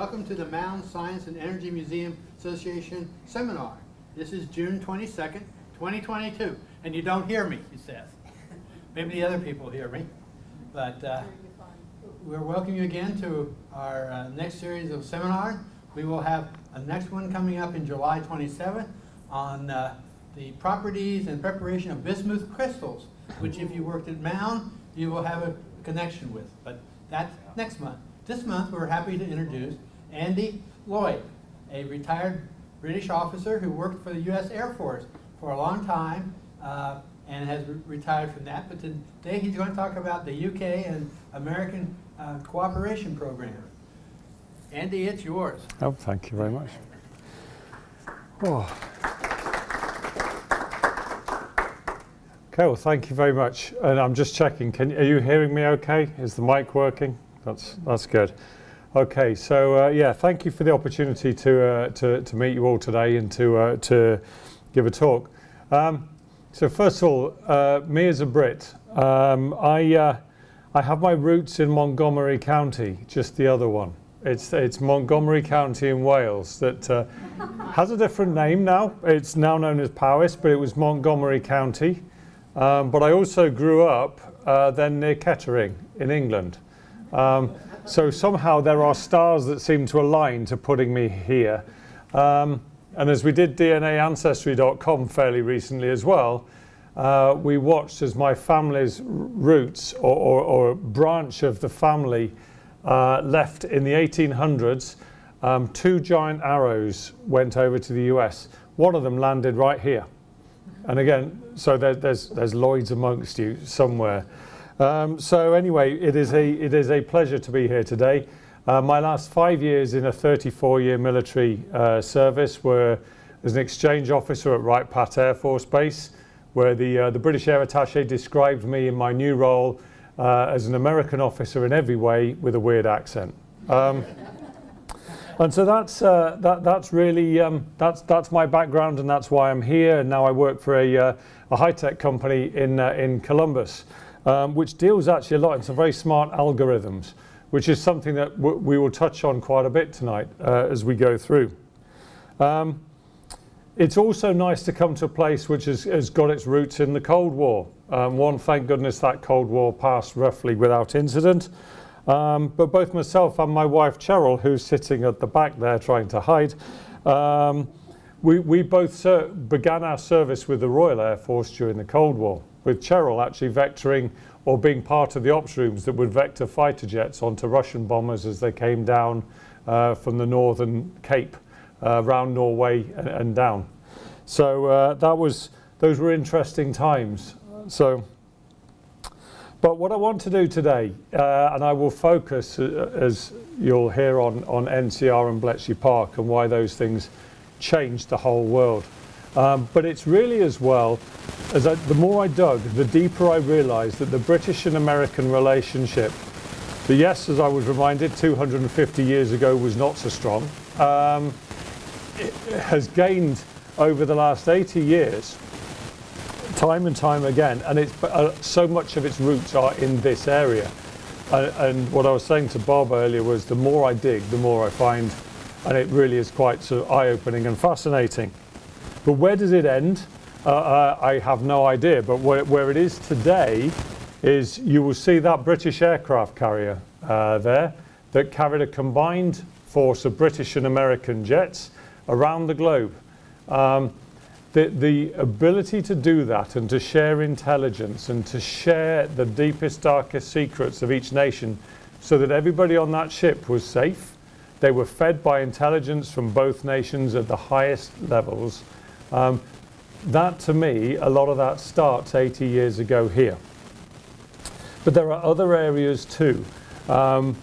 Welcome to the Mound Science and Energy Museum Association seminar. This is June 22nd, 2022. And you don't hear me, he says. Maybe the other people hear me. But we're welcoming you again to our next series of seminars. We will have a next one coming up in July 27th on the properties and preparation of bismuth crystals, which if you worked at Mound, you will have a connection with. But that's next month. This month, we're happy to introduce Andy Lloyd, a retired British officer who worked for the U.S. Air Force for a long time and has retired from that. But today he's going to talk about the UK and American cooperation program. Andy, it's yours. Oh, thank you very much. Oh. Okay, well, thank you very much. And I'm just checking. Are you hearing me okay? Is the mic working? That's good. Okay, so yeah, thank you for the opportunity to meet you all today and to give a talk. So first of all, me as a Brit, I have my roots in Montgomery County, just the other one. It's Montgomery County in Wales that has a different name now. It's now known as Powys, but it was Montgomery County. But I also grew up then near Kettering in England. So somehow there are stars that seem to align to putting me here. And as we did DNAancestry.com fairly recently as well, we watched as my family's roots or branch of the family left in the 1800s. Two giant arrows went over to the US. One of them landed right here. And again, so there's Lloyds amongst you somewhere. So anyway, it is a pleasure to be here today. My last 5 years in a 34-year military service were as an exchange officer at Wright Pat Air Force Base, where the British Air Attaché described me in my new role as an American officer in every way with a weird accent. And so that's really that's my background, and that's why I'm here. And now I work for a high-tech company in Columbus, which deals actually a lot in some very smart algorithms, which is something that we will touch on quite a bit tonight as we go through. It's also nice to come to a place which has got its roots in the Cold War. Thank goodness that Cold War passed roughly without incident. But both myself and my wife Cheryl, who's sitting at the back there trying to hide, we both began our service with the Royal Air Force during the Cold War, with Cheryl actually vectoring or being part of the ops rooms that would vector fighter jets onto Russian bombers as they came down from the northern Cape, around Norway and down. So those were interesting times. But what I want to do today, and I will focus, as you'll hear, on NCR and Bletchley Park and why those things changed the whole world. But it's really as well, as the more I dug, the deeper I realised that the British and American relationship, that yes, as I was reminded 250 years ago was not so strong, it has gained over the last 80 years, time and time again, and it's so much of its roots are in this area. And what I was saying to Bob earlier was the more I dig, the more I find, and it really is quite sort of eye-opening and fascinating. But where does it end? I have no idea, but where it is today is you will see that British aircraft carrier there that carried a combined force of British and American jets around the globe. The ability to do that and to share intelligence and to share the deepest, darkest secrets of each nation so that everybody on that ship was safe. They were fed by intelligence from both nations at the highest levels. That, to me, a lot of that starts 80 years ago here. But there are other areas too. Let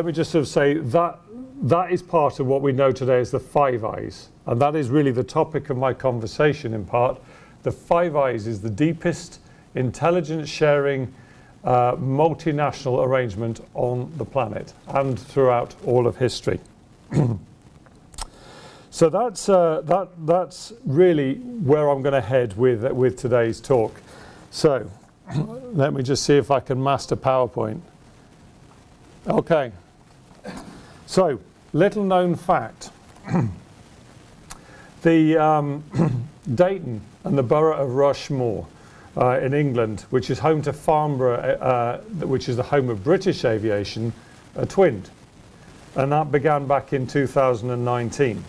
me just sort of say that is part of what we know today as the Five Eyes. And that is really the topic of my conversation in part. The Five Eyes is the deepest intelligence sharing multinational arrangement on the planet and throughout all of history. So that's really where I'm going to head with today's talk. So let me just see if I can master PowerPoint. Okay. So, little known fact. The Dayton and the borough of Rushmore in England, which is home to Farnborough, which is the home of British aviation, are twinned. And that began back in 2019.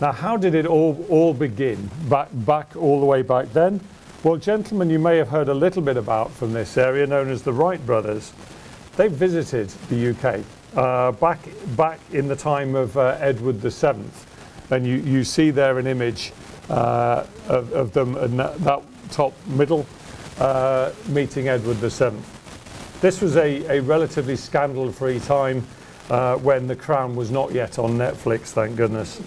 Now, how did it all begin? Back all the way back then? Well, gentlemen, you may have heard a little bit about from this area known as the Wright brothers. They visited the UK back in the time of Edward VII. And you see there an image of them in that top middle meeting Edward VII. This was a relatively scandal-free time when The Crown was not yet on Netflix, thank goodness.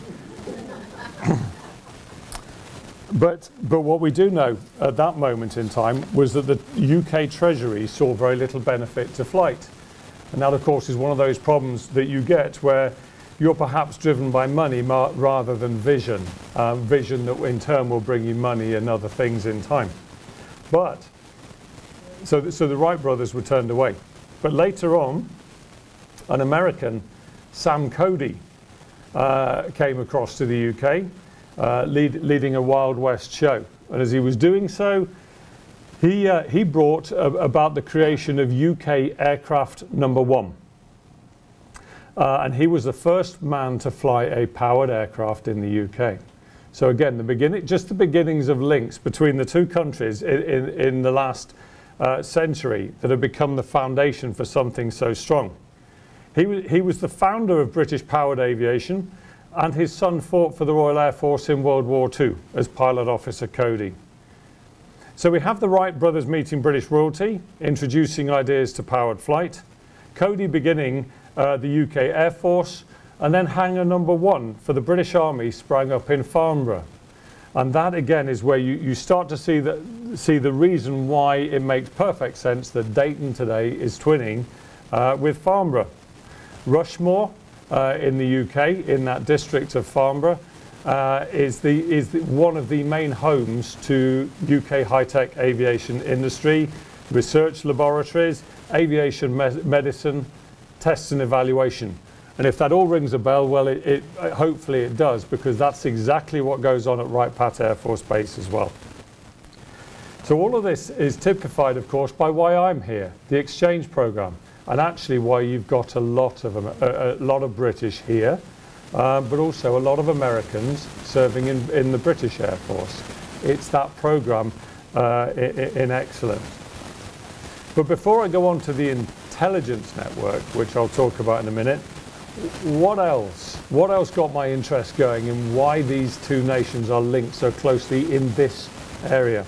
But what we do know at that moment in time was that the UK Treasury saw very little benefit to flight. And that, of course, is one of those problems that you get where you're perhaps driven by money rather than vision. Vision that in turn will bring you money and other things in time. But, so the Wright brothers were turned away. But later on, an American, Sam Cody, came across to the UK, leading a Wild West show. And as he was doing so, he brought about the creation of UK Aircraft Number 1. And he was the first man to fly a powered aircraft in the UK. So again, just the beginnings of links between the two countries in the last century that have become the foundation for something so strong. He was the founder of British powered aviation, and his son fought for the Royal Air Force in World War II as Pilot Officer Cody. So we have the Wright brothers meeting British royalty, introducing ideas to powered flight, Cody beginning the UK Air Force, and then hangar number 1 for the British Army sprang up in Farnborough. And that again is where you start to see the reason why it makes perfect sense that Dayton today is twinning with Farnborough. Rushmore in the UK, in that district of Farnborough, is one of the main homes to UK high-tech aviation industry, research laboratories, aviation medicine, tests and evaluation. And if that all rings a bell, well, hopefully it does, because that's exactly what goes on at Wright-Patt Air Force Base as well. So all of this is typified, of course, by why I'm here, the exchange program, and actually why you've got a lot of British here, but also a lot of Americans serving in the British Air Force. It's that program in excellence. But before I go on to the intelligence network, which I'll talk about in a minute, what else got my interest going, and why these two nations are linked so closely in this area?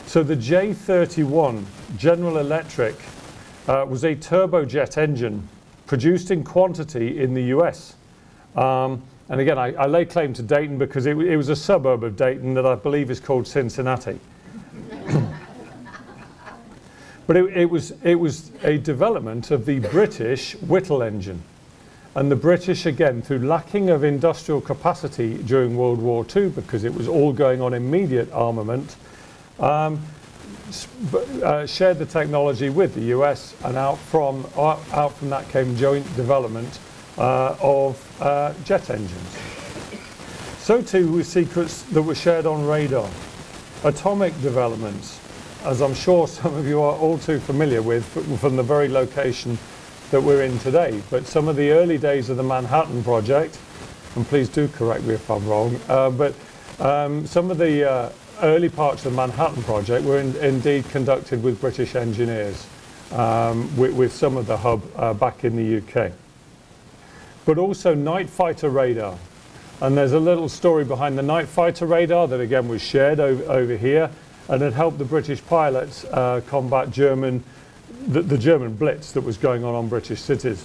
So the J31 General Electric was a turbojet engine produced in quantity in the US. And again, I lay claim to Dayton because it was a suburb of Dayton that I believe is called Cincinnati. But it was a development of the British Whittle engine. And the British, again, through lacking of industrial capacity during World War II, because it was all going on immediate armament, shared the technology with the US, and out from that came joint development of jet engines. So too were secrets that were shared on radar, atomic developments, as I'm sure some of you are all too familiar with from the very location that we're in today. But some of the early days of the Manhattan Project, and please do correct me if I'm wrong, but some of the early parts of the Manhattan Project were indeed conducted with British engineers, with some of the hub back in the UK. But also night fighter radar. And there's a little story behind the night fighter radar that again was shared over here, and it helped the British pilots combat the German blitz that was going on British cities.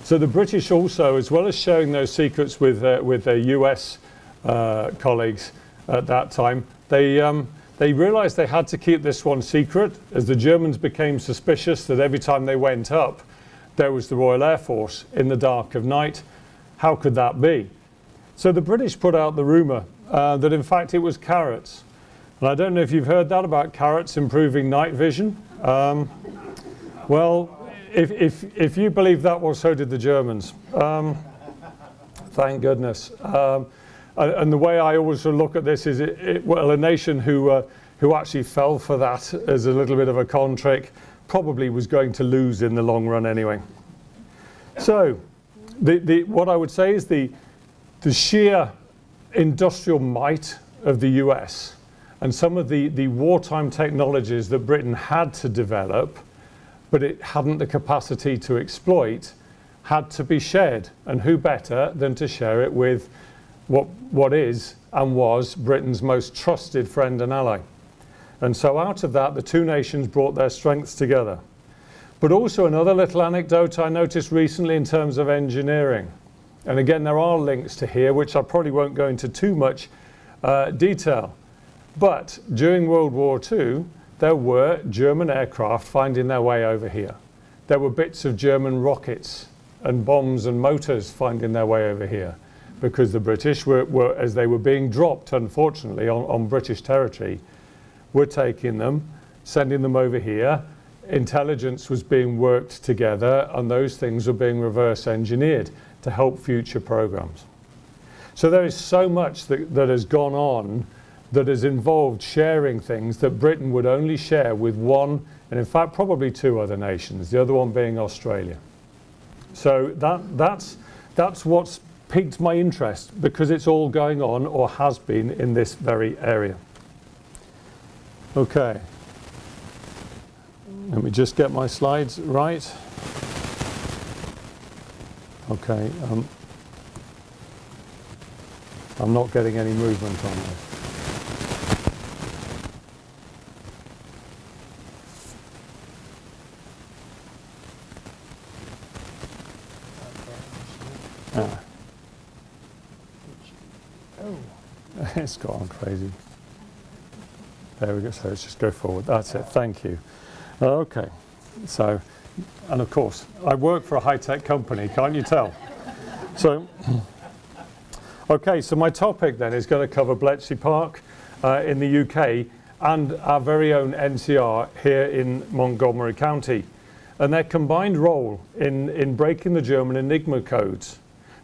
So the British also, as well as sharing those secrets with their US colleagues at that time, they realized they had to keep this one secret, as the Germans became suspicious that every time they went up, there was the Royal Air Force in the dark of night. How could that be? So the British put out the rumor that in fact it was carrots. And I don't know if you've heard that about carrots improving night vision. Well, if you believe that, well, so did the Germans. Thank goodness. And the way I always look at this is, well, a nation who actually fell for that as a little bit of a con trick probably was going to lose in the long run anyway. So, what I would say is the sheer industrial might of the US and some of the wartime technologies that Britain had to develop, but it hadn't the capacity to exploit, had to be shared. And who better than to share it with what is and was Britain's most trusted friend and ally. And so out of that, the two nations brought their strengths together. But also another little anecdote I noticed recently in terms of engineering. And again, there are links to here, which I probably won't go into too much detail. But during World War II, there were German aircraft finding their way over here. There were bits of German rockets and bombs and motors finding their way over here, because the British were as they were being dropped, unfortunately, on British territory, were taking them, sending them over here. Intelligence was being worked together, and those things were being reverse engineered to help future programs. So there is so much that has gone on that has involved sharing things that Britain would only share with one, and in fact probably two other nations, the other one being Australia. So that's what's piqued my interest, because it's all going on, or has been, in this very area. Okay. Let me just get my slides right. Okay. I'm not getting any movement on this. It's gone crazy. There we go. So let's just go forward. That's it. Thank you. Okay. So, and of course, I work for a high-tech company. Can't you tell? So, okay. So my topic then is going to cover Bletchley Park in the UK and our very own NCR here in Montgomery County, and their combined role in breaking the German Enigma codes.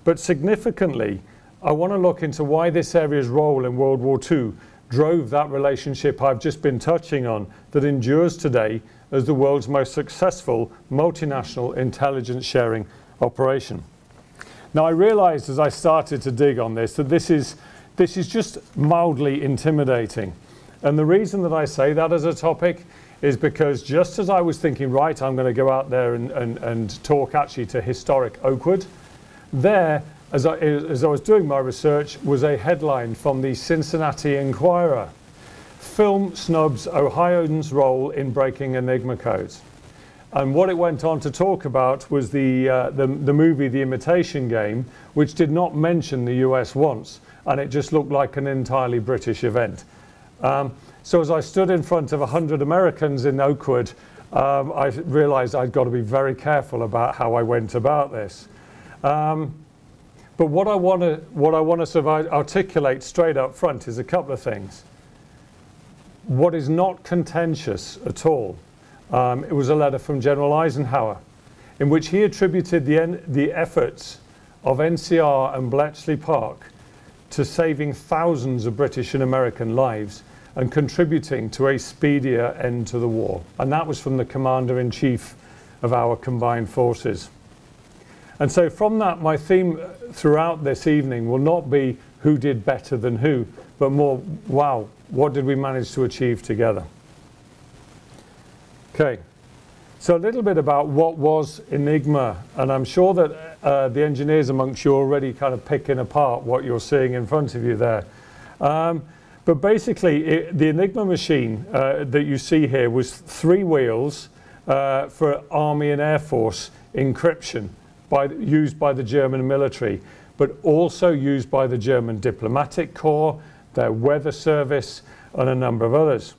But significantly, I want to look into why this area's role in World War II drove that relationship I've just been touching on that endures today as the world's most successful multinational intelligence sharing operation. Now, I realized as I started to dig on this that this is just mildly intimidating. And the reason that I say that as a topic is because just as I was thinking, right, I'm going to go out there and talk actually to historic Oakwood, there, as I was doing my research, was a headline from the Cincinnati Enquirer. Film snubs Ohioans' role in breaking Enigma codes. And what it went on to talk about was the movie The Imitation Game, which did not mention the US once, and it just looked like an entirely British event. So as I stood in front of 100 Americans in Oakwood, I realized I'd got to be very careful about how I went about this. But what I want to sort of articulate straight up front is a couple of things. What is not contentious at all, it was a letter from General Eisenhower, in which he attributed the efforts of NCR and Bletchley Park to saving thousands of British and American lives and contributing to a speedier end to the war. And that was from the Commander-in-Chief of our combined forces. And so from that, my theme throughout this evening will not be who did better than who, but more, wow, what did we manage to achieve together? Okay, so a little bit about what was Enigma, and I'm sure that the engineers amongst you are already kind of picking apart what you're seeing in front of you there. But basically, the Enigma machine that you see here was 3 wheels for Army and Air Force encryption, used by the German military, but also used by the German diplomatic corps, their weather service, and a number of others.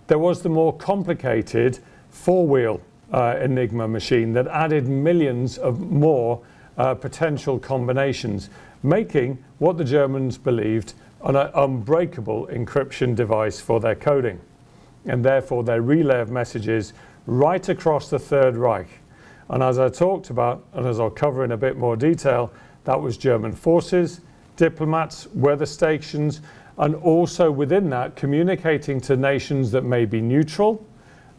There was the more complicated 4-wheel Enigma machine that added millions of more potential combinations, making what the Germans believed an unbreakable encryption device for their coding, and therefore their relay of messages right across the Third Reich. And as I talked about, and as I'll cover in a bit more detail, that was German forces, diplomats, weather stations, and also within that, communicating to nations that may be neutral,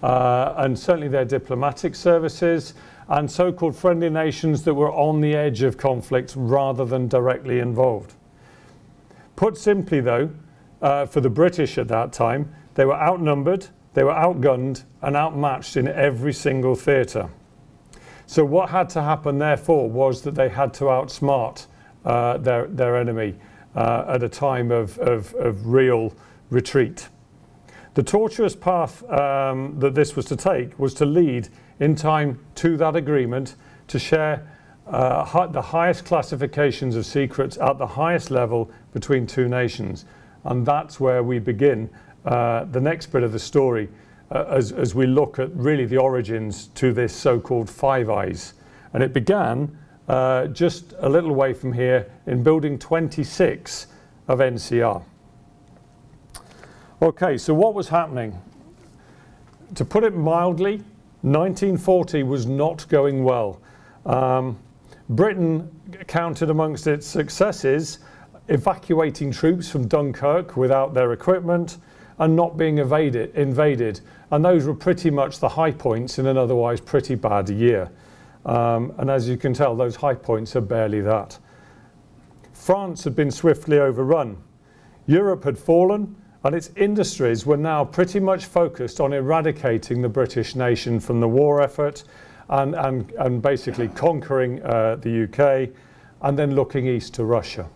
and certainly their diplomatic services, and so-called friendly nations that were on the edge of conflict rather than directly involved. Put simply though, for the British at that time, they were outnumbered, they were outgunned and outmatched in every single theatre. So what had to happen therefore was that they had to outsmart their enemy at a time of real retreat. The tortuous path that this was to take was to lead in time to that agreement to share the highest classifications of secrets at the highest level between two nations. And that's where we begin the next bit of the story as we look at really the origins to this so-called Five Eyes. And it began just a little way from here in building 26 of NCR. Okay, so what was happening? To put it mildly, 1940 was not going well. Britain counted amongst its successes evacuating troops from Dunkirk without their equipment and not being invaded. And those were pretty much the high points in an otherwise pretty bad year. And as you can tell, those high points are barely that. France had been swiftly overrun. Europe had fallen, and its industries were now pretty much focused on eradicating the British nation from the war effort and basically conquering the UK and then looking east to Russia.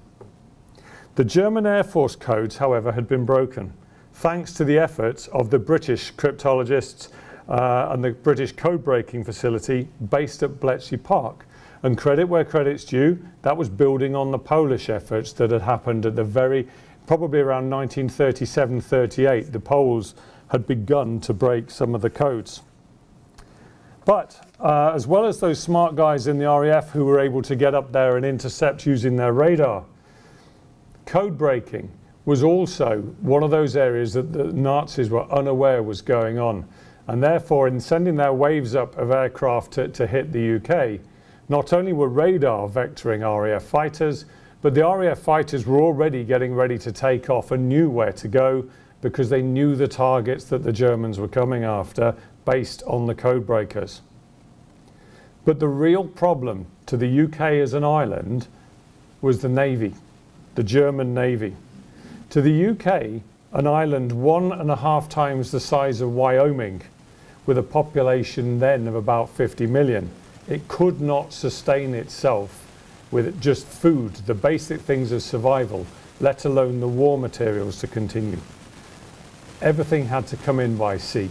The German Air Force codes, however, had been broken thanks to the efforts of the British cryptologists and the British code-breaking facility based at Bletchley Park. And credit where credit's due, that was building on the Polish efforts that had happened at probably around 1937-38. The Poles had begun to break some of the codes. But as well as those smart guys in the RAF who were able to get up there and intercept using their radar, code breaking was also one of those areas that the Nazis were unaware was going on. And therefore, in sending their waves up of aircraft to hit the UK, not only were radar vectoring RAF fighters, but the RAF fighters were already getting ready to take off and knew where to go because they knew the targets that the Germans were coming after based on the code breakers. But the real problem to the UK as an island was the Navy, the German Navy. To the UK, an island 1.5 times the size of Wyoming, with a population then of about 50 million, it could not sustain itself with just food, the basic things of survival, let alone the war materials to continue. Everything had to come in by sea.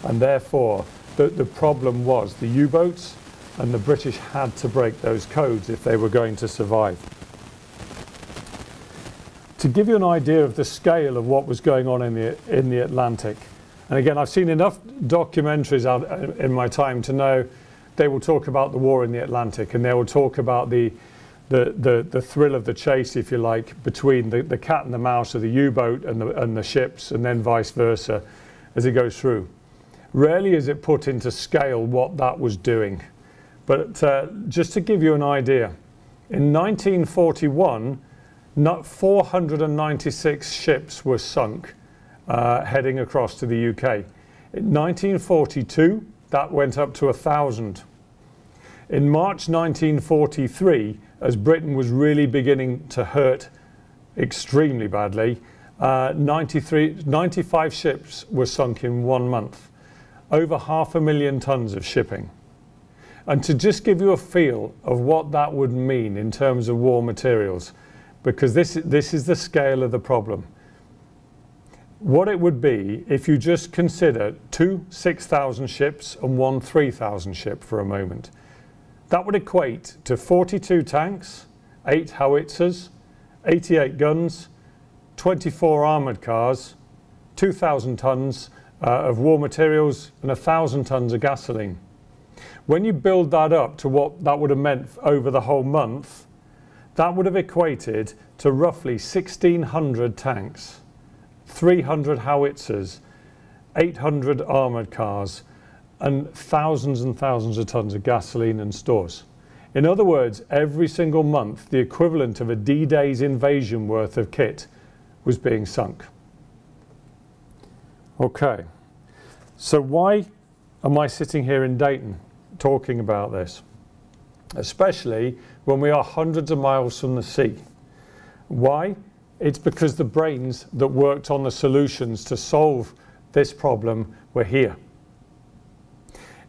And therefore, the problem was the U-boats, and the British had to break those codes if they were going to survive. To give you an idea of the scale of what was going on in the Atlantic, and again, I've seen enough documentaries out in my time to know they will talk about the war in the Atlantic, and they will talk about the thrill of the chase, if you like, between the cat and the mouse of the U-boat and the ships, and then vice versa as it goes through. Rarely is it put into scale what that was doing. But just to give you an idea, in 1941, 496 ships were sunk heading across to the UK. In 1942, that went up to 1,000. In March 1943, as Britain was really beginning to hurt extremely badly, 95 ships were sunk in 1 month. Over 500,000 tons of shipping. And to just give you a feel of what that would mean in terms of war materials, because this is the scale of the problem. What it would be if you just consider 2 6,000 ships and 1 3,000 ship for a moment. That would equate to 42 tanks, 8 howitzers, 88 guns, 24 armoured cars, 2,000 tons of war materials and 1,000 tons of gasoline. When you build that up to what that would have meant over the whole month, that would have equated to roughly 1,600 tanks, 300 howitzers, 800 armoured cars, and thousands of tons of gasoline and stores. In other words, every single month, the equivalent of a D-Day's invasion worth of kit was being sunk. Okay, so why am I sitting here in Dayton talking about this? Especially when we are hundreds of miles from the sea. Why? It's because the brains that worked on the solutions to solve this problem were here.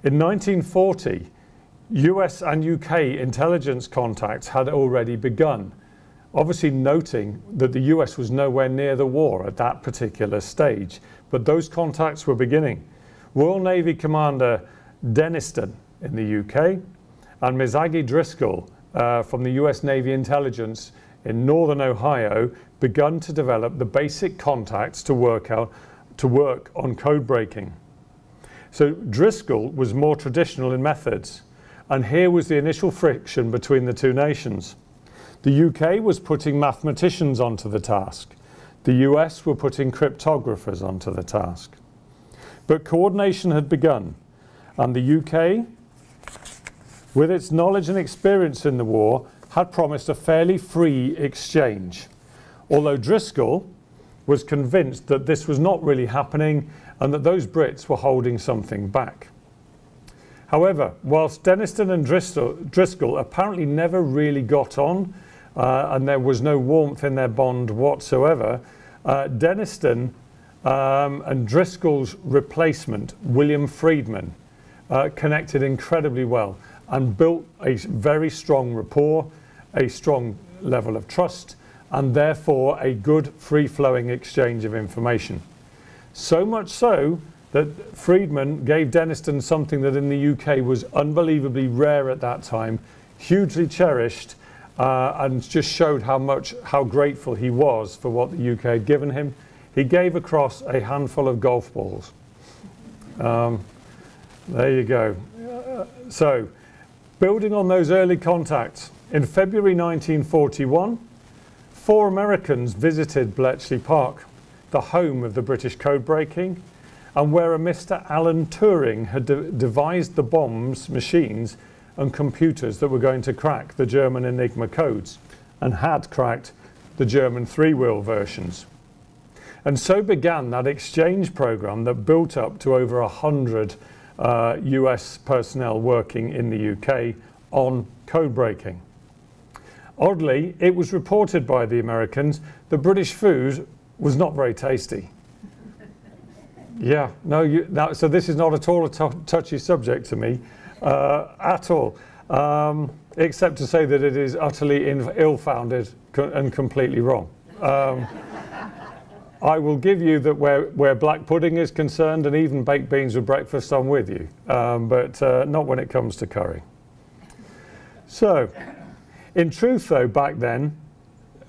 In 1940, US and UK intelligence contacts had already begun, obviously noting that the US was nowhere near the war at that particular stage, but those contacts were beginning. Royal Navy Commander Denniston in the UK and Ms. Aggie Driscoll from the US Navy Intelligence in Northern Ohio begun to develop the basic contacts to work on code breaking. So Driscoll was more traditional in methods, and here was the initial friction between the two nations. The UK was putting mathematicians onto the task. The US were putting cryptographers onto the task. But coordination had begun, and the UK, with its knowledge and experience in the war, had promised a fairly free exchange. Although Driscoll was convinced that this was not really happening and that those Brits were holding something back. However, whilst Denniston and Driscoll apparently never really got on, and there was no warmth in their bond whatsoever, Denniston and Driscoll's replacement, William Friedman, connected incredibly well and built a very strong rapport, a strong level of trust, and therefore a good free-flowing exchange of information. So much so that Friedman gave Denniston something that in the UK was unbelievably rare at that time, hugely cherished, and just showed how grateful he was for what the UK had given him. He gave across a handful of golf balls. There you go. So, building on those early contacts, in February 1941, 4 Americans visited Bletchley Park, the home of the British code breaking, and where a Mr. Alan Turing had devised the bombs, machines, and computers that were going to crack the German Enigma codes, and had cracked the German three-wheel versions. And so began that exchange program that built up to over 100 US personnel working in the UK on code breaking. Oddly, it was reported by the Americans that British food was not very tasty. Yeah, no, so this is not at all a touchy subject to me, at all, except to say that it is utterly ill-founded and completely wrong. I will give you that where black pudding is concerned, and even baked beans with breakfast, I'm with you, but not when it comes to curry. So, in truth though, back then,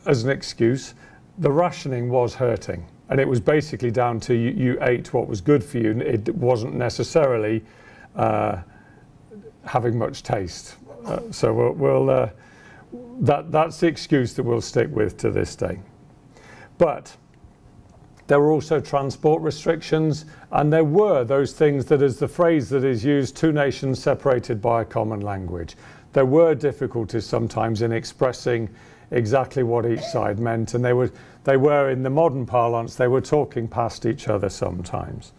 as an excuse, the rationing was hurting. And it was basically down to you ate what was good for you, and it wasn't necessarily having much taste. So that's the excuse that we'll stick with to this day. But there were also transport restrictions, and there were those things that is the phrase that is used, two nations separated by a common language. There were difficulties sometimes in expressing exactly what each side meant, and they were in the modern parlance, they were talking past each other sometimes.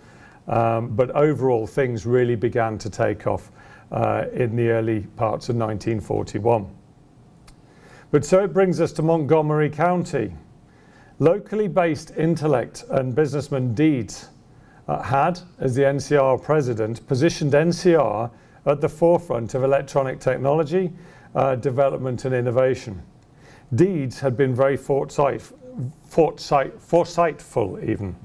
But overall, things really began to take off in the early parts of 1941. But so it brings us to Montgomery County. Locally based intellect and businessman Deeds had, as the NCR president, positioned NCR at the forefront of electronic technology, development and innovation. Deeds had been very foresightful even,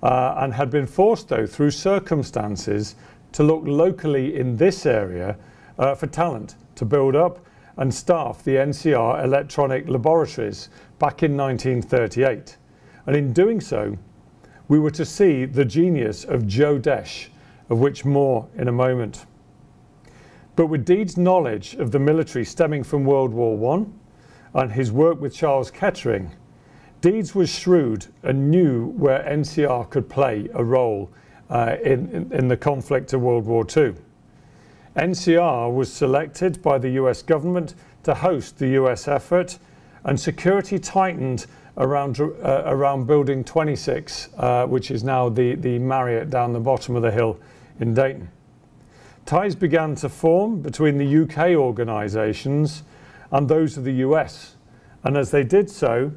and had been forced though through circumstances to look locally in this area for talent to build up and staff the NCR electronic laboratories back in 1938. And in doing so, we were to see the genius of Joe Desch, of which more in a moment. But with Deeds' knowledge of the military stemming from World War I and his work with Charles Kettering, Deeds was shrewd and knew where NCR could play a role in the conflict of World War II. NCR was selected by the US government to host the US effort, and security tightened around Building 26, which is now the Marriott down the bottom of the hill in Dayton. Ties began to form between the UK organisations and those of the US, and as they did so,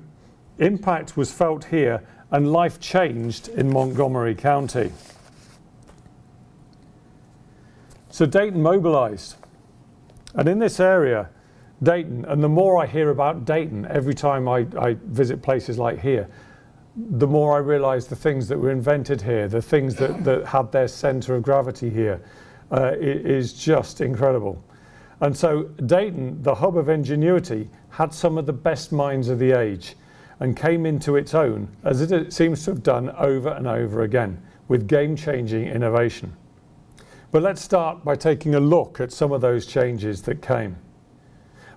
impact was felt here and life changed in Montgomery County. So Dayton mobilised, and in this area, Dayton, and the more I hear about Dayton every time I visit places like here, the more I realise the things that were invented here, the things that had their centre of gravity here, is just incredible. And so Dayton, the hub of ingenuity, had some of the best minds of the age and came into its own, as it seems to have done over and over again, with game-changing innovation. But let's start by taking a look at some of those changes that came.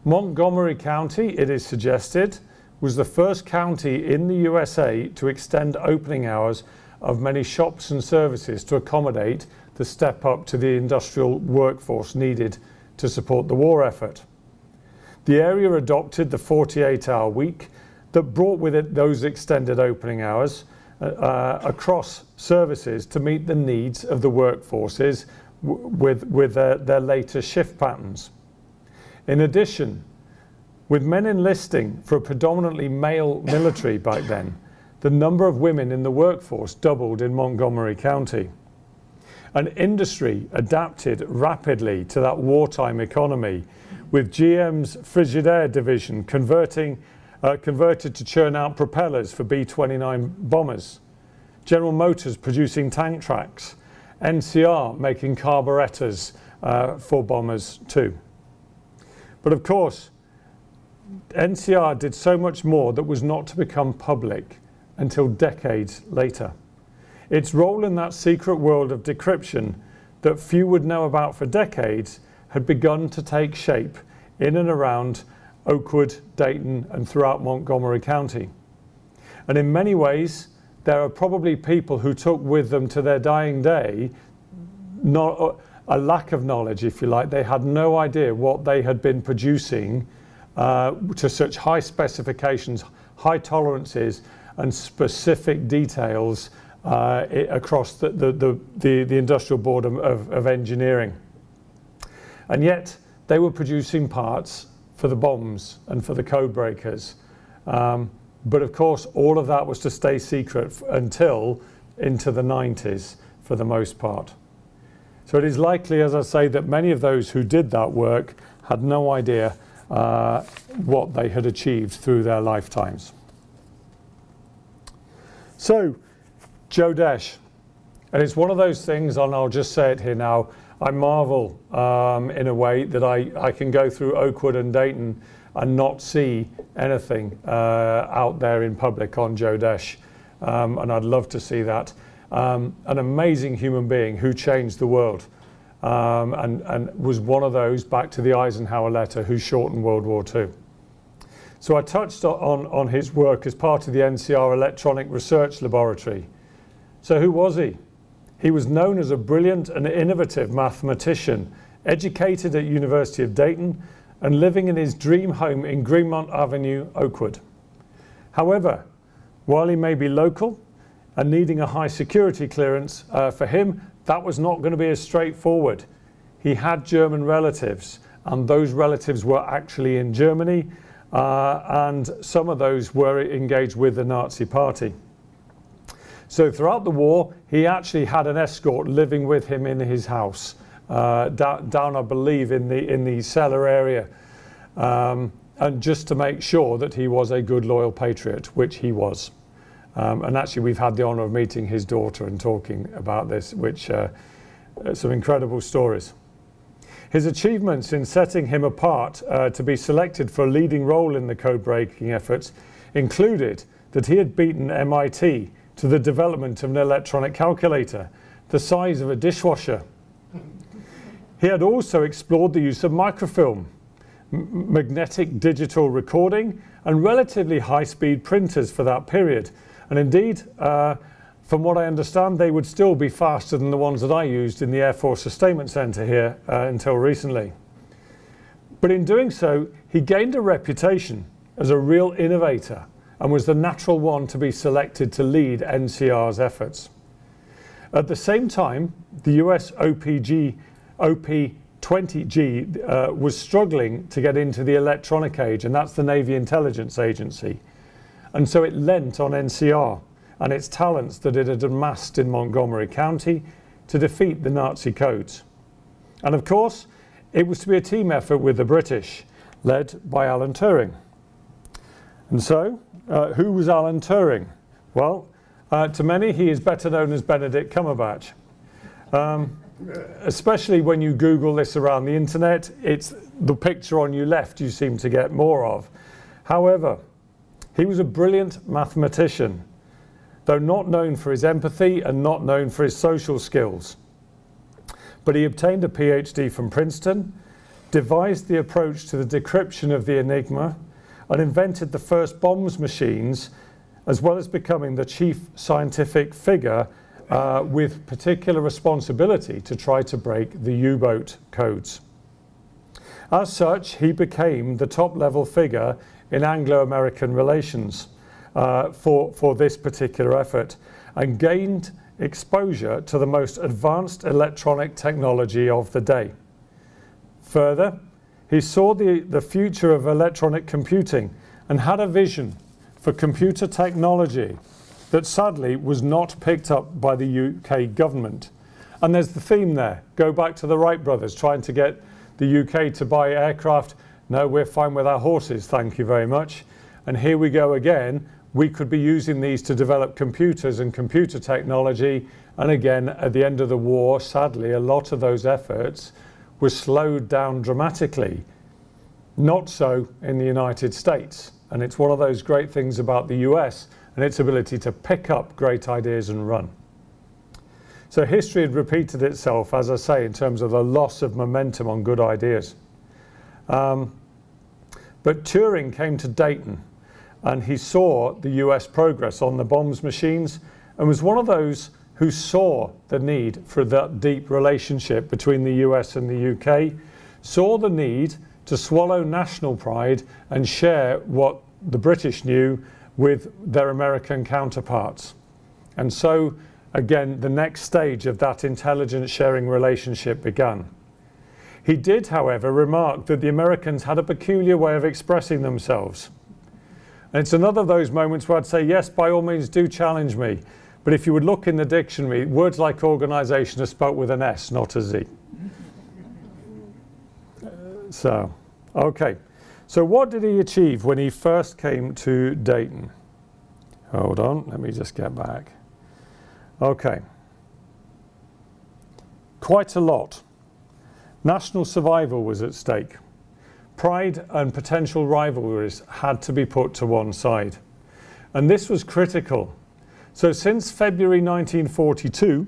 Montgomery County, it is suggested, was the first county in the USA to extend opening hours of many shops and services to accommodate the step up to the industrial workforce needed to support the war effort. The area adopted the 48-hour week that brought with it those extended opening hours across services to meet the needs of the workforces with their later shift patterns. In addition, with men enlisting for a predominantly male military back then, the number of women in the workforce doubled in Montgomery County. And industry adapted rapidly to that wartime economy, with GM's Frigidaire division converted to churn out propellers for B-29 bombers, General Motors producing tank tracks, NCR making carburetors for bombers too. But of course, NCR did so much more that was not to become public until decades later. Its role in that secret world of decryption that few would know about for decades had begun to take shape in and around Oakwood, Dayton, and throughout Montgomery County. And in many ways, there are probably people who took with them to their dying day not a lack of knowledge, if you like. They had no idea what they had been producing to such high specifications, high tolerances, and specific details across the Industrial Board of Engineering. And yet they were producing parts for the bombs and for the code breakers. But of course, all of that was to stay secret until into the 90s for the most part. So it is likely, as I say, that many of those who did that work had no idea what they had achieved through their lifetimes. So, Joe Desch, and it's one of those things, and I'll just say it here now, I marvel in a way that I can go through Oakwood and Dayton and not see anything out there in public on Joe Desch, and I'd love to see that. An amazing human being who changed the world and was one of those, back to the Eisenhower letter, who shortened World War II. So I touched on his work as part of the NCR Electronic Research Laboratory. So who was he? He was known as a brilliant and innovative mathematician, educated at University of Dayton and living in his dream home in Greenmont Avenue, Oakwood. However, while he may be local and needing a high security clearance, for him, that was not going to be as straightforward. He had German relatives, and those relatives were actually in Germany, and some of those were engaged with the Nazi Party. So throughout the war, he actually had an escort living with him in his house, down I believe, in the cellar area, and just to make sure that he was a good, loyal patriot, which he was. And actually, we've had the honour of meeting his daughter and talking about this, which some incredible stories. His achievements in setting him apart to be selected for a leading role in the code-breaking efforts included that he had beaten MIT to the development of an electronic calculator the size of a dishwasher. He had also explored the use of microfilm, magnetic digital recording, and relatively high-speed printers for that period. And indeed, from what I understand, they would still be faster than the ones that I used in the Air Force Sustainment Center here until recently. But in doing so, he gained a reputation as a real innovator and was the natural one to be selected to lead NCR's efforts. At the same time, the US OP-20G was struggling to get into the electronic age, and that's the Navy Intelligence Agency. And so it lent on NCR and its talents that it had amassed in Montgomery County to defeat the Nazi codes. And of course, it was to be a team effort with the British, led by Alan Turing. And so, who was Alan Turing? Well, to many, he is better known as Benedict Cumberbatch. Especially when you Google this around the internet, it's the picture on your left you seem to get more of. However, he was a brilliant mathematician, though not known for his empathy and not known for his social skills. But he obtained a PhD from Princeton, devised the approach to the decryption of the Enigma, and invented the first bombs machines, as well as becoming the chief scientific figure with particular responsibility to try to break the U-boat codes. As such, he became the top-level figure in Anglo-American relations for this particular effort, and gained exposure to the most advanced electronic technology of the day. Further, he saw the future of electronic computing and had a vision for computer technology that sadly was not picked up by the UK government. And there's the theme there. Go back to the Wright brothers trying to get the UK to buy aircraft. No, we're fine with our horses, thank you very much. And here we go again. We could be using these to develop computers and computer technology. And again, at the end of the war, sadly, a lot of those efforts were slowed down dramatically. Not so in the United States. And it's one of those great things about the US and its ability to pick up great ideas and run. So history had repeated itself, as I say, in terms of the loss of momentum on good ideas. But Turing came to Dayton and he saw the US progress on the bombs machines and was one of those who saw the need for that deep relationship between the US and the UK, saw the need to swallow national pride and share what the British knew with their American counterparts. And so, again, the next stage of that intelligence sharing relationship began. He did, however, remark that the Americans had a peculiar way of expressing themselves. And it's another of those moments where I'd say, yes, by all means, do challenge me. But if you would look in the dictionary, words like organisation are spelt with an S, not a Z. Okay. So what did he achieve when he first came to Dayton? Hold on, let me just get back. Okay. Quite a lot. National survival was at stake. Pride and potential rivalries had to be put to one side. And this was critical. So since February 1942,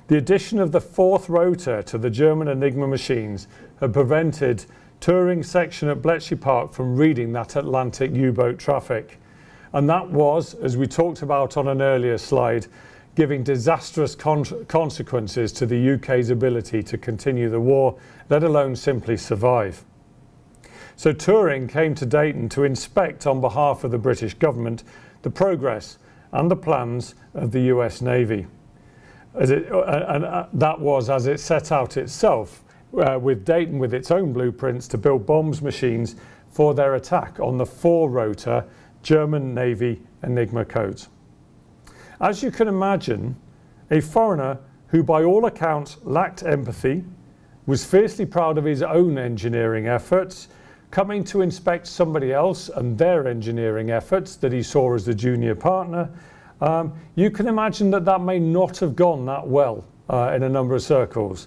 the addition of the fourth rotor to the German Enigma machines had prevented Turing's section at Bletchley Park from reading that Atlantic U-boat traffic. And that was, as we talked about on an earlier slide, giving disastrous consequences to the UK's ability to continue the war, let alone simply survive. So Turing came to Dayton to inspect on behalf of the British government the progress and the plans of the US Navy. That was as it set out itself, with Dayton with its own blueprints to build bombs machines for their attack on the four-rotor German Navy Enigma codes. As you can imagine, a foreigner who by all accounts lacked empathy, was fiercely proud of his own engineering efforts, coming to inspect somebody else and their engineering efforts that he saw as the junior partner, you can imagine that that may not have gone that well in a number of circles.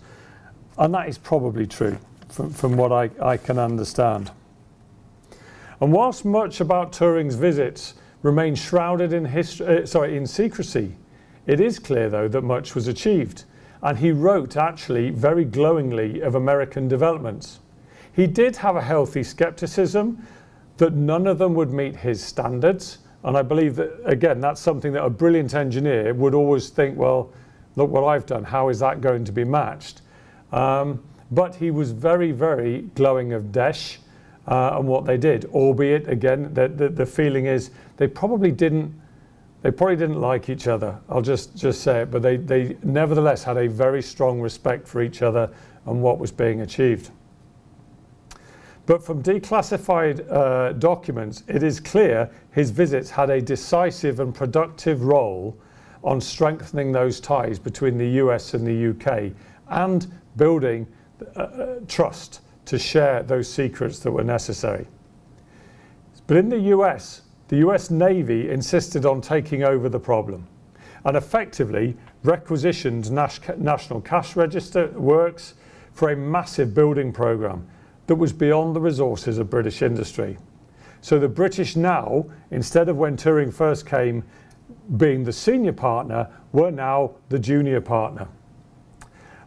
And that is probably true from what I can understand. And whilst much about Turing's visits remains shrouded in secrecy, it is clear though that much was achieved. And he wrote actually very glowingly of American developments. He did have a healthy skepticism that none of them would meet his standards, And I believe that, again, that's something that a brilliant engineer would always think, well, look what I've done, how is that going to be matched? But he was very, very glowing of Daesh and what they did, albeit, again, the feeling is they probably didn't like each other, I'll just say it, but they nevertheless had a very strong respect for each other and what was being achieved. But from declassified documents, it is clear his visits had a decisive and productive role on strengthening those ties between the US and the UK and building trust to share those secrets that were necessary. But in the US Navy insisted on taking over the problem and effectively requisitioned National Cash Register works for a massive building programme that was beyond the resources of British industry. So the British now, instead of when Turing first came being the senior partner, were now the junior partner.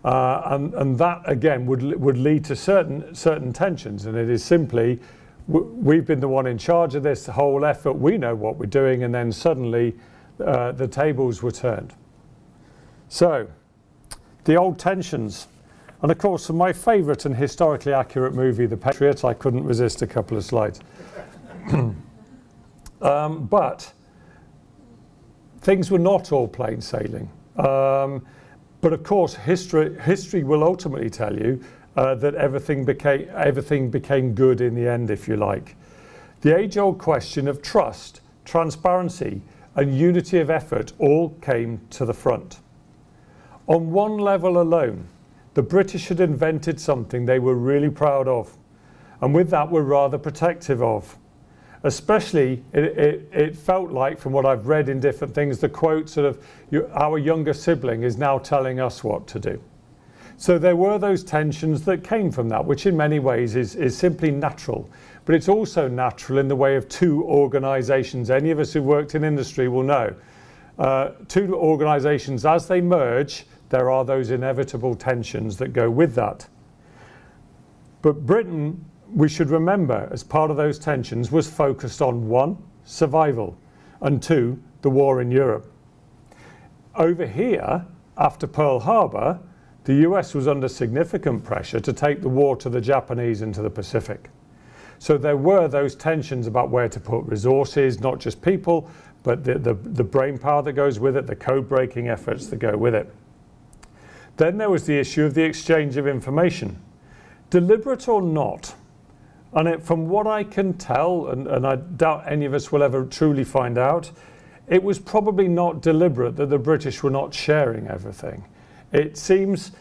And that again would lead to certain tensions, and it is simply we've been the one in charge of this whole effort, we know what we're doing, and then suddenly the tables were turned. So the old tensions. And of course, my favourite and historically accurate movie, The Patriot, I couldn't resist a couple of slides. But things were not all plain sailing. But of course, history will ultimately tell you that everything became good in the end, if you like. The age-old question of trust, transparency, and unity of effort all came to the front. On one level alone, the British had invented something they were really proud of, and with that were rather protective of. Especially, it felt like, from what I've read in different things, the quote sort of, our younger sibling is now telling us what to do. So there were those tensions that came from that, which in many ways is simply natural. But it's also natural in the way of two organisations. Any of us who worked in industry will know. Two organisations, as they merge, there are those inevitable tensions that go with that. But Britain, we should remember, as part of those tensions, was focused on 1, survival, and 2, the war in Europe. Over here, after Pearl Harbor, the US was under significant pressure to take the war to the Japanese and to the Pacific. So there were those tensions about where to put resources, not just people, but the brain power that goes with it, the code-breaking efforts that go with it. Then there was the issue of the exchange of information. Deliberate or not, and from what I can tell, and I doubt any of us will ever truly find out, it was probably not deliberate that the British were not sharing everything. It seems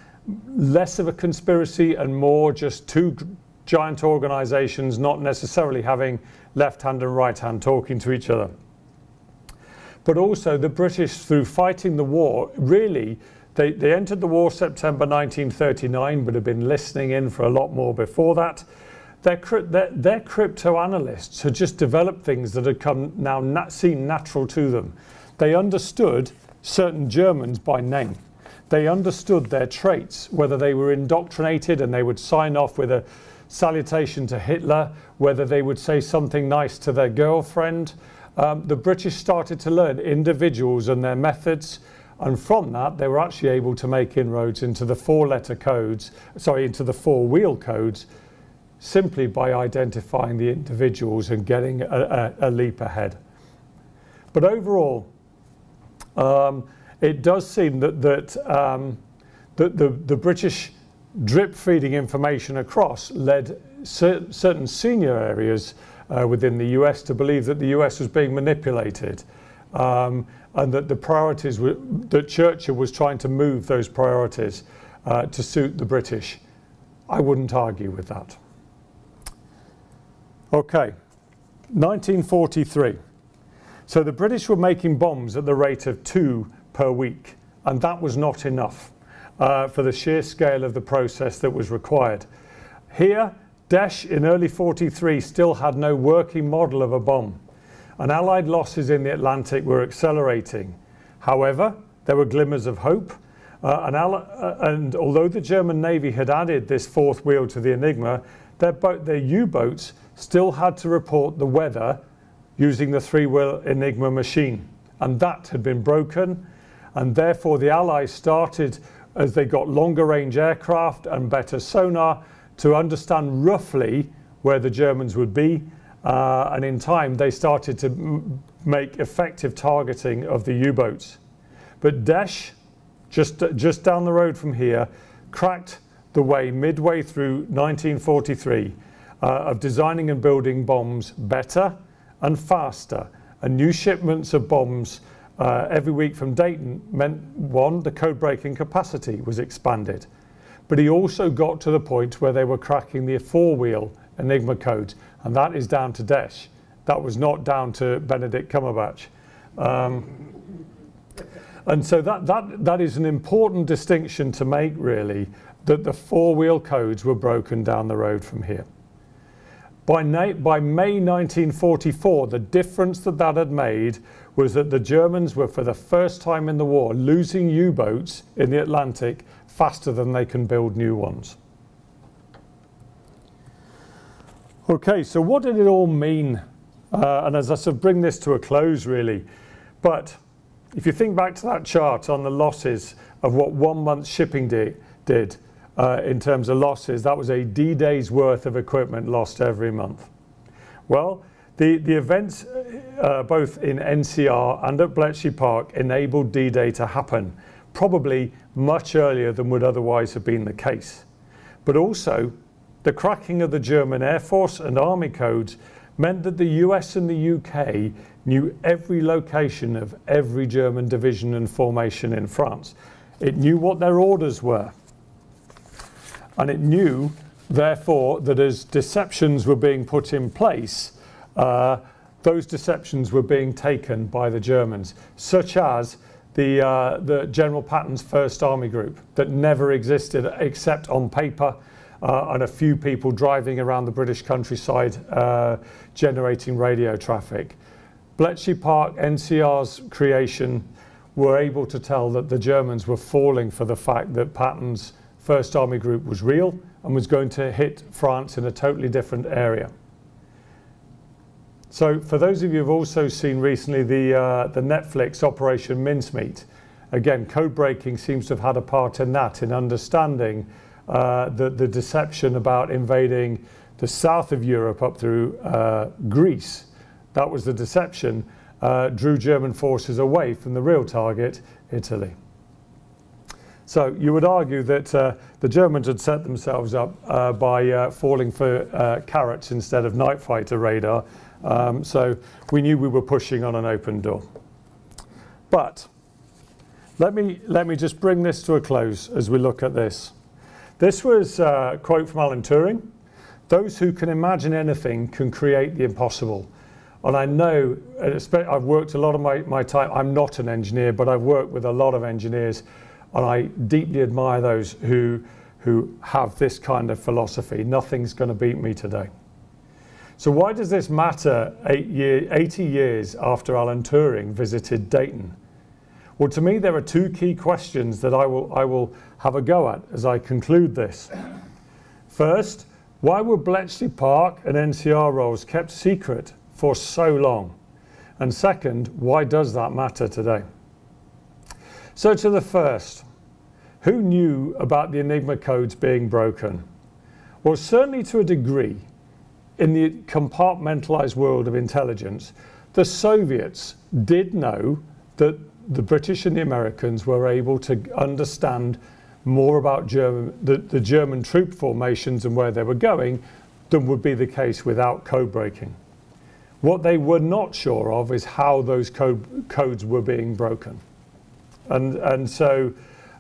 less of a conspiracy and more just two giant organisations not necessarily having left hand and right hand talking to each other. But also the British, through fighting the war, really, they entered the war September 1939, but had been listening in for a lot more before that. Their crypto analysts had just developed things that had come now seem natural to them. They understood certain Germans by name. They understood their traits, whether they were indoctrinated and they would sign off with a salutation to Hitler, whether they would say something nice to their girlfriend. The British started to learn individuals and their methods. And from that, they were actually able to make inroads into the into the four-wheel codes, simply by identifying the individuals and getting a leap ahead. But overall, it does seem that the British drip-feeding information across led certain senior areas within the US to believe that the US was being manipulated. And that the priorities were, that Churchill was trying to move those priorities to suit the British. I wouldn't argue with that. Okay, 1943. So the British were making bombs at the rate of 2 per week, and that was not enough for the sheer scale of the process that was required. Here, Daesh in early 43 still had no working model of a bomb, and Allied losses in the Atlantic were accelerating. However, there were glimmers of hope, and although the German Navy had added this fourth wheel to the Enigma, their U-boats still had to report the weather using the three-wheel Enigma machine. And that had been broken, and therefore the Allies started, as they got longer range aircraft and better sonar, to understand roughly where the Germans would be, and in time they started to make effective targeting of the U-boats. But Daesh, just down the road from here, cracked the way midway through 1943 of designing and building bombs better and faster, and new shipments of bombs every week from Dayton meant, one, the code breaking capacity was expanded, but he also got to the point where they were cracking the four-wheel Enigma codes, and that is down to Daesh. That was not down to Benedict Cumberbatch. And so that is an important distinction to make, really, that the four-wheel codes were broken down the road from here. By May 1944, the difference that had made was that the Germans were, for the first time in the war, losing U-boats in the Atlantic faster than they can build new ones. Okay, so what did it all mean? And as I sort of bring this to a close, really, but if you think back to that chart on the losses of what 1 month shipping did in terms of losses, that was a D-day's worth of equipment lost every month. Well, the events both in NCR and at Bletchley Park enabled D-Day to happen, probably much earlier than would otherwise have been the case. But also, the cracking of the German Air Force and Army codes meant that the US and the UK knew every location of every German division and formation in France. It knew what their orders were. And it knew, therefore, that as deceptions were being put in place, those deceptions were being taken by the Germans, such as the General Patton's First Army Group that never existed except on paper, and a few people driving around the British countryside generating radio traffic. Bletchley Park, NCR's creation, were able to tell that the Germans were falling for the fact that Patton's First Army Group was real and was going to hit France in a totally different area. So for those of you who've also seen recently the Netflix Operation Mincemeat, again, code breaking seems to have had a part in that, in understanding the deception about invading the south of Europe up through Greece. That was the deception, drew German forces away from the real target, Italy. So you would argue that the Germans had set themselves up by falling for carrots instead of night fighter radar. So we knew we were pushing on an open door. But let me just bring this to a close as we look at this. This was a quote from Alan Turing. Those who can imagine anything can create the impossible. And I know, I've worked a lot of my time, I'm not an engineer, but I've worked with a lot of engineers, and I deeply admire those who have this kind of philosophy. Nothing's going to beat me today. So why does this matter 80 years after Alan Turing visited Dayton? Well, to me, there are two key questions that I will have a go at as I conclude this. First, why were Bletchley Park and NCR roles kept secret for so long? And second, why does that matter today? So to the first, who knew about the Enigma codes being broken? Well, certainly to a degree, in the compartmentalized world of intelligence, the Soviets did know that the British and the Americans were able to understand more about the German troop formations and where they were going than would be the case without code breaking. What they were not sure of is how those codes were being broken. And so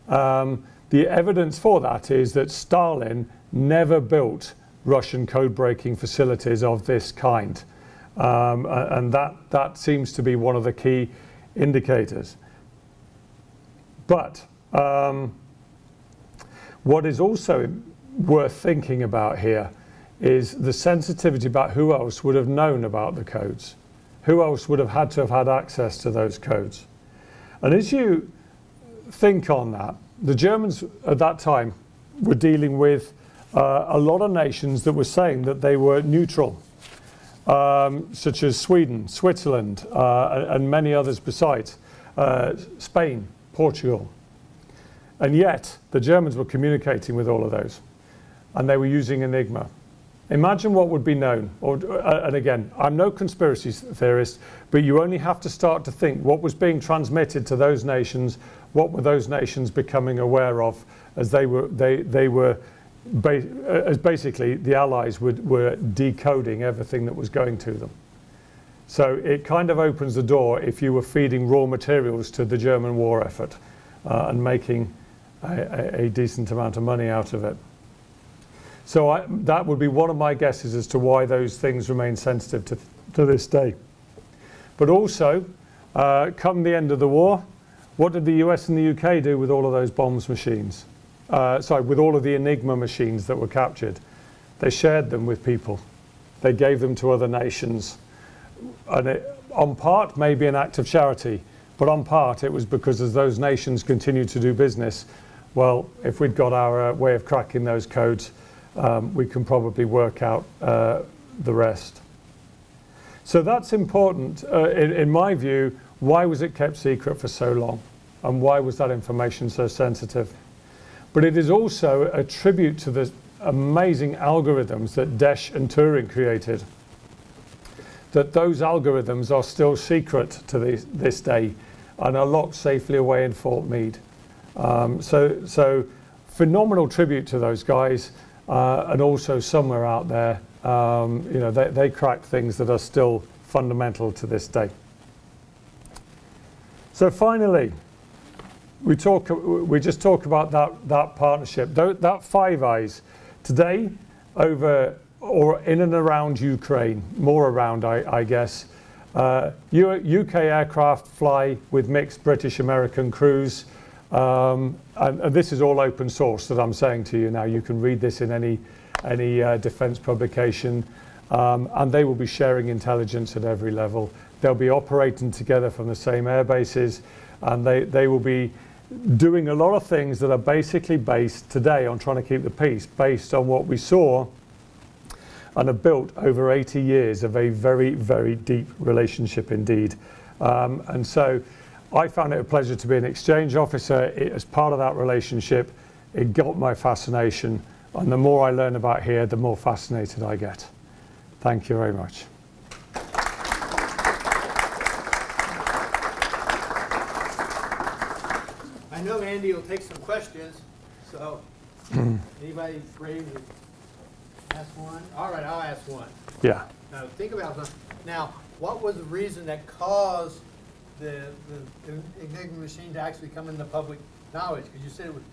the evidence for that is that Stalin never built Russian code-breaking facilities of this kind. And that seems to be one of the key indicators. But what is also worth thinking about here is the sensitivity about who else would have known about the codes. Who else would have had access to those codes? And as you think on that, the Germans at that time were dealing with a lot of nations that were saying that they were neutral. such as Sweden, Switzerland, and many others besides, Spain, Portugal. And yet, the Germans were communicating with all of those, and they were using Enigma. Imagine what would be known, and again, I'm no conspiracy theorist, but you only have to start to think what was being transmitted to those nations, what were those nations becoming aware of as as basically the Allies were decoding everything that was going to them. So it kind of opens the door if you were feeding raw materials to the German war effort and making a decent amount of money out of it. So that would be one of my guesses as to why those things remain sensitive to this day. But also, come the end of the war, what did the US and the UK do with all of those bombs machines? With all of the Enigma machines that were captured? They shared them with people. They gave them to other nations. And on part, maybe an act of charity, but on part, it was because as those nations continued to do business, well, if we'd got our way of cracking those codes, we can probably work out the rest. So that's important. In my view, why was it kept secret for so long? And why was that information so sensitive? But it is also a tribute to the amazing algorithms that Desch and Turing created. That those algorithms are still secret to this day and are locked safely away in Fort Meade. So phenomenal tribute to those guys. And also somewhere out there, you know, they cracked things that are still fundamental to this day. So finally, we just talk about that partnership, that Five Eyes. Today, over or in and around Ukraine, more around, I guess, UK aircraft fly with mixed British-American crews. And this is all open source that I'm saying to you now. You can read this in any defence publication, and they will be sharing intelligence at every level. They'll be operating together from the same air bases, and they will be doing a lot of things that are basically based today on trying to keep the peace, based on what we saw and have built over 80 years of a very, very deep relationship indeed. And so I found it a pleasure to be an exchange officer. As part of that relationship, it got my fascination. And the more I learn about here, the more fascinated I get. Thank you very much. I know Andy will take some questions, so anybody brave to ask one? All right, I'll ask one. Yeah. Now think about that. Now, what was the reason that caused the Enigma machine to actually come into public knowledge? Because you said it was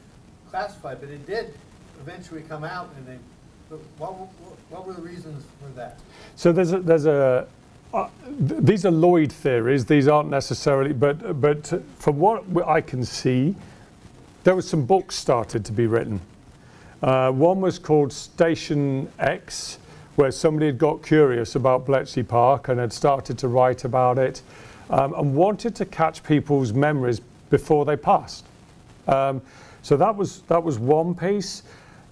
classified, but it did eventually come out. And what were the reasons for that? So these are Lloyd theories. These aren't necessarily, but from what I can see, there was some books started to be written. One was called Station X, where somebody had got curious about Bletchley Park and had started to write about it, and wanted to catch people's memories before they passed. So that was one piece.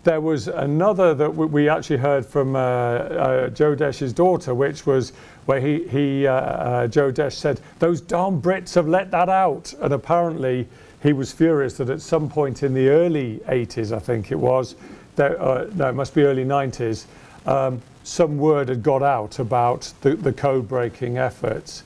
There was another that we actually heard from Joe Desch's daughter, which was where Joe Desch said, "Those darn Brits have let that out," and apparently he was furious that at some point in the early 80s, I think it was, no, it must be early 90s, some word had got out about the code-breaking efforts.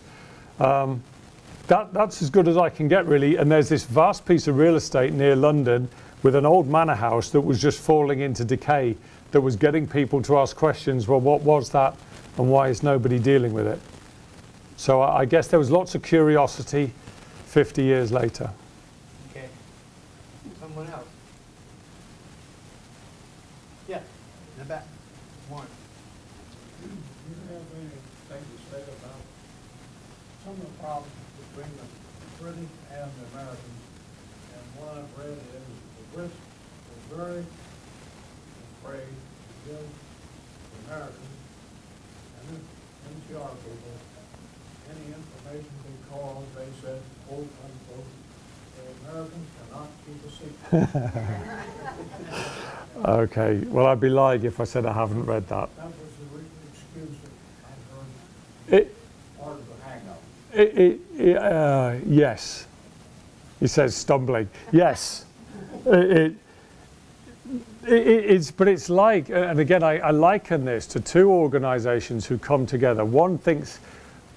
That's as good as I can get, really. And there's this vast piece of real estate near London with an old manor house that was just falling into decay, that was getting people to ask questions, well, what was that and why is nobody dealing with it? So I guess there was lots of curiosity 50 years later. Okay. Someone else? Yeah, in the back. One. Do you have anything to say about some of the problems between the British and the Americans? And what I've read is the Brits were very afraid to give the Americans and NCR people any information because they said, quote, unquote, the Americans cannot keep a secret. Okay, well, I'd be lying if I said I haven't read that. That was the excuse that I've heard It, Or is it a hang-up? yes. He says stumbling. Yes. But it's like, and again, I liken this to two organisations who come together. One thinks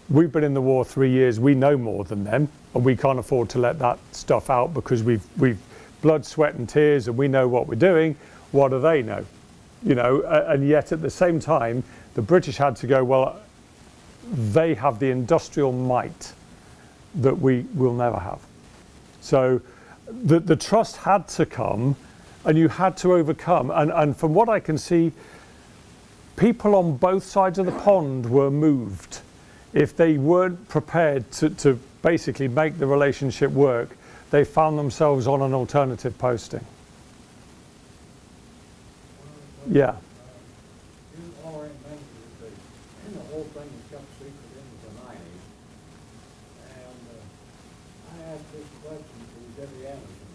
we've been in the war 3 years, we know more than them, and we can't afford to let that stuff out because we've blood, sweat and tears, and we know what we're doing. What do they know? You know, and yet at the same time, the British had to go, well, they have the industrial might that we will never have. So the trust had to come, and you had to overcome. And from what I can see, people on both sides of the pond were moved. If they weren't prepared to basically make the relationship work, they found themselves on an alternative posting. Yeah. You already mentioned that the whole thing was kept secret into the 90s. And I asked this question to Debbie Anderson.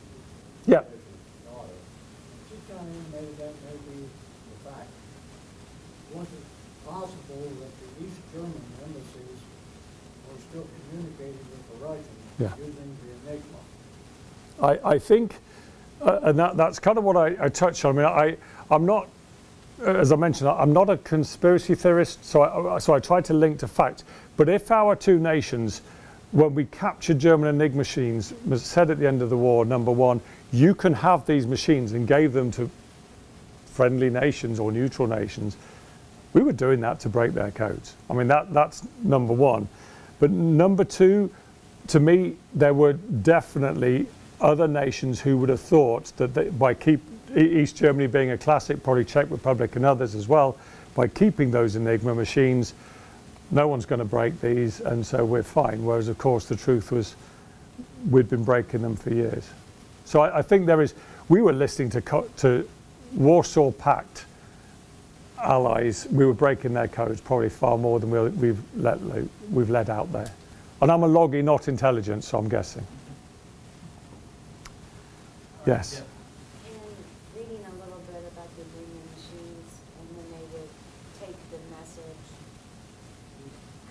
Yeah. Daughter. She kind of intimated that may be the fact. Was it possible that the East German embassies were still communicating with the Russians using the Enigma? I think, and that's kind of what I touched on. I mean, I'm not, as I mentioned, I'm not a conspiracy theorist, so I try to link to fact. But if our two nations, when we captured German Enigma machines, said at the end of the war, number one, you can have these machines, and gave them to friendly nations or neutral nations, we were doing that to break their codes. I mean, that's number one. But number two, to me, there were definitely other nations who would have thought that by East Germany being a classic, probably Czech Republic and others as well, by keeping those Enigma machines, no one's going to break these, and so we're fine. Whereas, of course, the truth was we'd been breaking them for years. So I think we were listening to Warsaw Pact allies. We were breaking their codes probably far more than we've let out there. And I'm a loggy, not intelligence, so I'm guessing. Yes. And reading a little bit about the Enigma machines, and when they would take the message,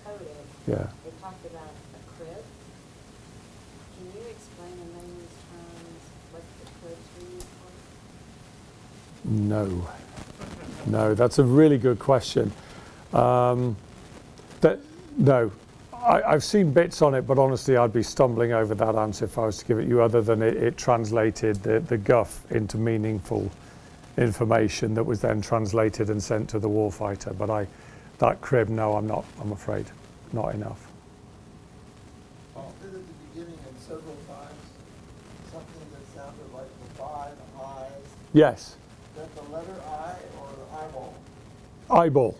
code it, they talked about a crib. Can you explain in layman's terms what the cribs were used for? No, that's a really good question. No. I've seen bits on it, but honestly, I'd be stumbling over that answer if I was to give it you, other than it translated the guff into meaningful information that was then translated and sent to the warfighter. But that crib, no, I'm afraid, not enough. Well, at the beginning and several times, something that sounded like the 5 eyes. Yes. Is that the letter I or the eyeball? Eyeball.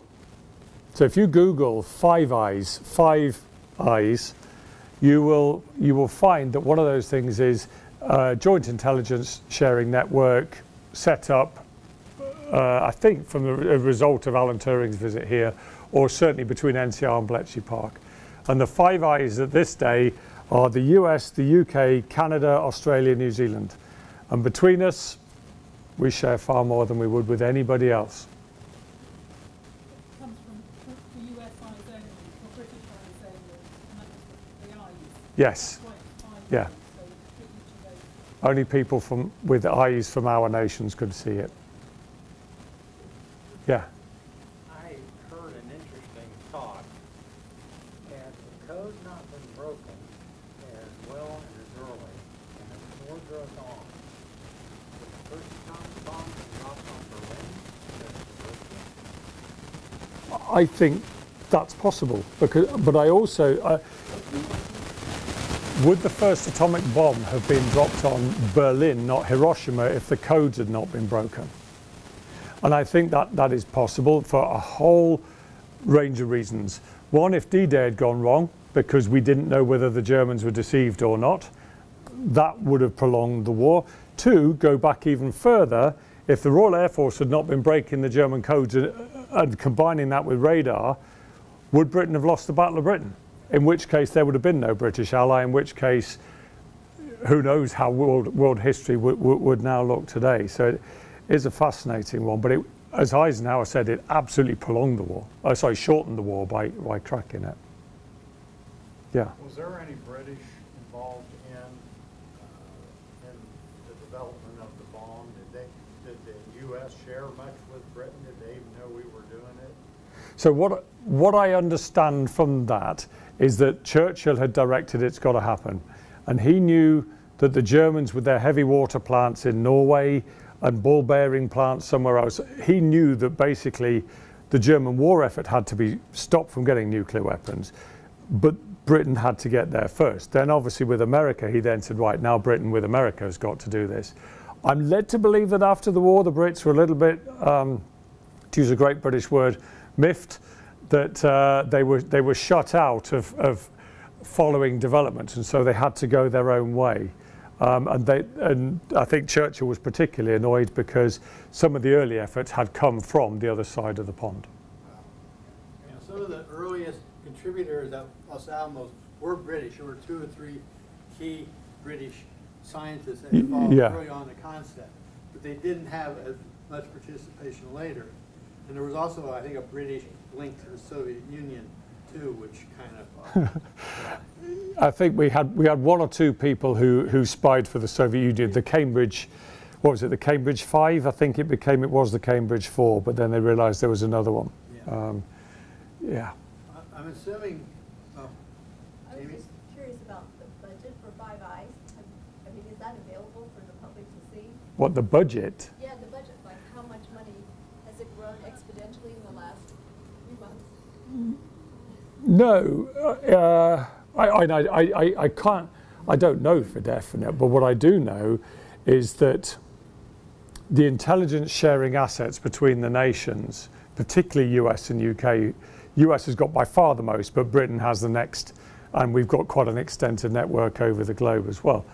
So if you Google 5 eyes, 5 eyes, you will find that one of those things is joint intelligence sharing network set up, I think from the result of Alan Turing's visit here, or certainly between NCR and Bletchley Park. And the 5 eyes at this day are the US, the UK, Canada, Australia, New Zealand. And between us, we share far more than we would with anybody else. Yes. Yeah. Only people with eyes from our nations could see it. Yeah. I heard an interesting thought. Had the code not been broken as well and as early, and as war goes on, would the first time bomb been dropped on Berlin? I think that's possible, but I also would the first atomic bomb have been dropped on Berlin, not Hiroshima, if the codes had not been broken? And I think that is possible for a whole range of reasons. One, if D-Day had gone wrong, because we didn't know whether the Germans were deceived or not, that would have prolonged the war. Two, go back even further, if the Royal Air Force had not been breaking the German codes and combining that with radar, would Britain have lost the Battle of Britain? In which case there would have been no British ally, in which case who knows how world history would now look today. So it is a fascinating one, but as Eisenhower said, it absolutely prolonged the war. Shortened the war by cracking it. Yeah. Was there any British involved in the development of the bomb? Did the U.S. share much with Britain? Did they even know we were doing it? So what I understand from that is that Churchill had directed it's got to happen, and he knew that the Germans, with their heavy water plants in Norway and ball bearing plants somewhere else, he knew that basically the German war effort had to be stopped from getting nuclear weapons, but Britain had to get there first. Then obviously with America, he then said, right, now Britain with America has got to do this. I'm led to believe that after the war, the Brits were a little bit, to use a great British word, miffed, that they were shut out of following developments, and so they had to go their own way. And I think Churchill was particularly annoyed because some of the early efforts had come from the other side of the pond. And some of the earliest contributors at Los Alamos were British. There were 2 or 3 key British scientists that involved early on the concept, but they didn't have as much participation later. And there was also, I think, a British link to the Soviet Union too, which kind of. I think we had 1 or 2 people who spied for the Soviet Union. The Cambridge, what was it? The Cambridge 5, I think it was the Cambridge 4, but then they realised there was another one. Yeah. I'm assuming. I was just curious about the budget for Five Eyes. I mean, is that available for the public to see? What, the budget? Yeah, the budget. Like, how much money has it grown exponentially in the last few months? No, I can't. I don't know for definite. But what I do know is that the intelligence sharing assets between the nations, particularly US and UK, US has got by far the most, but Britain has the next, and we've got quite an extensive network over the globe as well.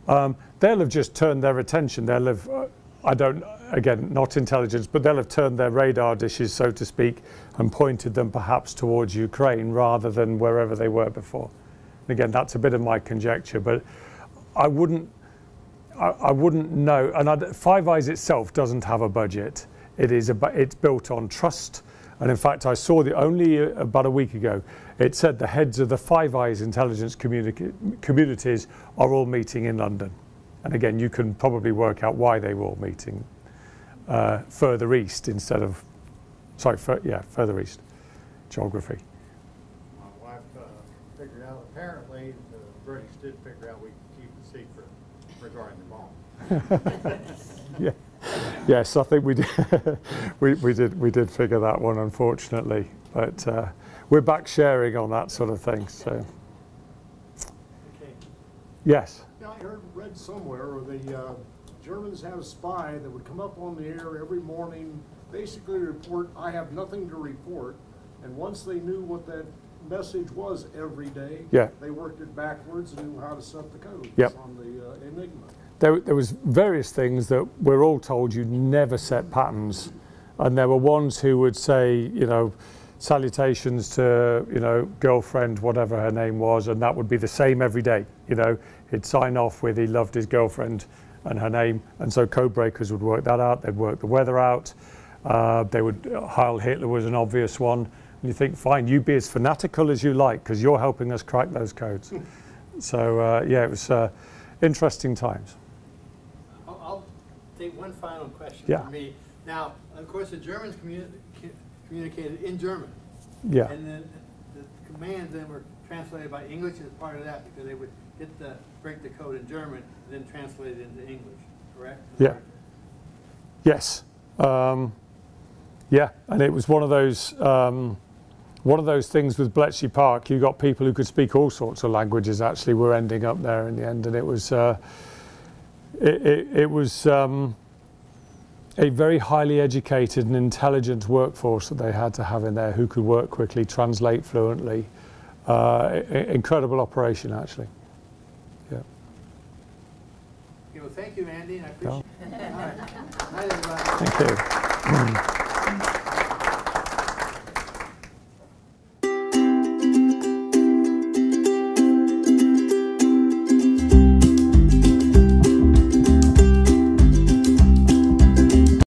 They'll have just turned their attention. They'll have, again, not intelligence, but they'll have turned their radar dishes, so to speak, and pointed them perhaps towards Ukraine rather than wherever they were before. And again, that's a bit of my conjecture, but I wouldn't know. And Five Eyes itself doesn't have a budget. It's built on trust. And in fact, I saw only about a week ago, it said the heads of the Five Eyes intelligence communities are all meeting in London. And again, you can probably work out why they were all meeting further east instead of, further east, geography. My wife figured out, apparently the British did figure out we could keep the secret regarding the bomb. Yeah. Yes, I think we did. we did figure that one, unfortunately. But we're back sharing on that sort of thing. So. Okay. Yes. Yeah, I read somewhere the Germans had a spy that would come up on the air every morning, basically report, I have nothing to report. And once they knew what that message was every day, they worked it backwards and knew how to set the codes on the Enigma. There was various things that we're all told you never set patterns. And there were ones who would say, salutations to, girlfriend, whatever her name was, and that would be the same every day. He'd sign off with he loved his girlfriend and her name, and so code breakers would work that out. They'd work the weather out. They would, Heil Hitler was an obvious one. And you think, fine, you be as fanatical as you like, because you're helping us crack those codes. So, it was interesting times. I'll take one final question from me. Now, of course, the Germans communicated in German. Yeah. And then the commands then were translated by English as part of that, because they would break the code in German and then translate it into English, correct? Yeah. Yes. And it was one of those things with Bletchley Park. You got people who could speak all sorts of languages. Actually, were ending up there in the end, and it was a very highly educated and intelligent workforce that they had to have in there, who could work quickly, translate fluently. Incredible operation, actually. Yeah. Okay, well, thank you, Andy, and I appreciate it. All right. Night, everybody. Thank you.